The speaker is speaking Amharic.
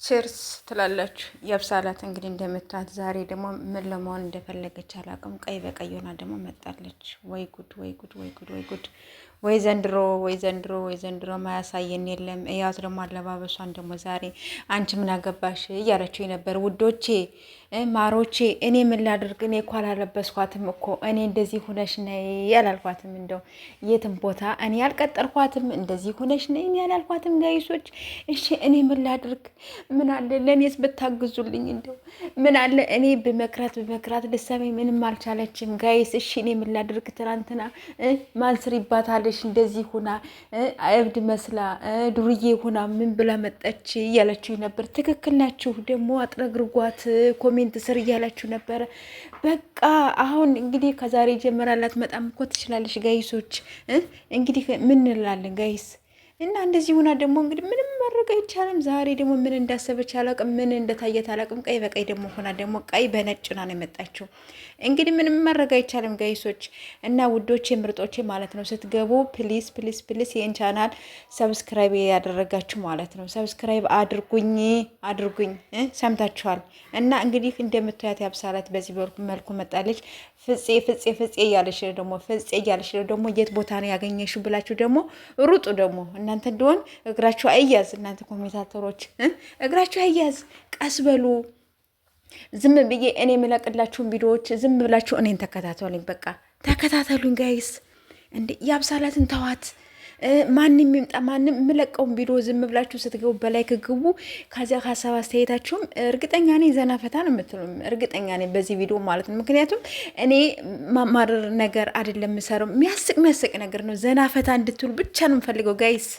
ችርስ ትላላችሁ። የብሳላት እንግዲህ እንደምታት ዛሬ ደግሞ ምን ለመሆን እንደፈለገች አላውቅም። ቀይ በቀይ ሆና ደግሞ መጣለች። ወይ ጉድ ወይ ጉድ ወይ ጉድ ወይ ጉድ ወይ ዘንድሮ ወይ ዘንድሮ ወይ ዘንድሮ ማያሳየን የለም። እያት ደግሞ አለባበሷን ደግሞ ዛሬ አንቺ ምን አገባሽ እያለችው ነበር። ውዶቼ ማሮቼ እኔ ምን ላድርግ? እኔ እኮ አላለበስኳትም እኮ እኔ እንደዚህ ሁነሽ ነይ ያላልኳትም፣ እንደው የትም ቦታ እኔ ያልቀጠርኳትም እንደዚህ ሁነሽ ነይ እኔ ያላልኳትም። ጋይሶች እሺ እኔ ምን ላድርግ? ምን አለ ለእኔስ ብታግዙልኝ? እንደው ምን አለ እኔ በመክራት ልሰበኝ ምንም አልቻለችም። ጋይስ እሺ እኔ ምን ላድርግ? ትናንትና ማንስር ይባታለሽ እንደዚህ ሁና እብድ መስላ ዱርዬ ሁና ምን ብላ መጠች እያለችው ነበር። ትክክል ናችሁ። ደግሞ አጥረግርጓት ኮሜንት ስር እያላችሁ ነበረ። በቃ አሁን እንግዲህ ከዛሬ ጀምራላት መጣም እኮ ትችላለች። ጋይሶች እንግዲህ ምን እንላለን ጋይስ? እና እንደዚህ ሆና ደግሞ እንግዲህ ምንም ማድረግ አይቻልም። ዛሬ ደግሞ ምን እንዳሰበች አላቅም፣ ምን እንደታየት አላቅም። ቀይ በቀይ ደግሞ ሆና ደግሞ ቀይ በነጭ ነው የመጣችው። እንግዲህ ምንም ማድረግ አይቻልም ጋይሶች እና ውዶቼ ምርጦቼ ማለት ነው። ስትገቡ ፕሊስ ፕሊስ ፕሊስ ይህን ቻናል ሰብስክራይብ ያደረጋችሁ ማለት ነው ሰብስክራይብ አድርጉኝ ሰምታችኋል። እና እንግዲህ እንደምታያት ያብሳላት በዚህ መልኩ መጣለች። ፍፄ እያለች ደግሞ የት ቦታ ነው ያገኘሽው ብላችሁ ደግሞ ሩጡ ደግሞ እናንተ እንደሆን እግራችሁ አይያዝ። እናንተ ኮሜንታተሮች እግራችሁ አይያዝ፣ ቀስ በሉ። ዝም ብዬ እኔ የምለቅላችሁን ቪዲዮዎች ዝም ብላችሁ እኔን ተከታተሉኝ። በቃ ተከታተሉኝ ጋይስ። እንዴ ያብሳላትን ተዋት። ማንም ይምጣ ማንም የምለቀውን ቪዲዮ ዝም ብላችሁ ስትገቡ በላይክ ግቡ። ከዚያ ሀሳብ አስተያየታችሁም እርግጠኛ ነኝ ዘና ፈታ ነው የምትሉም፣ እርግጠኛ ነኝ በዚህ ቪዲዮ ማለት ነው። ምክንያቱም እኔ ማማረር ነገር አይደለም የምሰራው፣ የሚያስቅ ነገር ነው። ዘና ፈታ እንድትሉ ብቻ ነው የምፈልገው ጋይስ።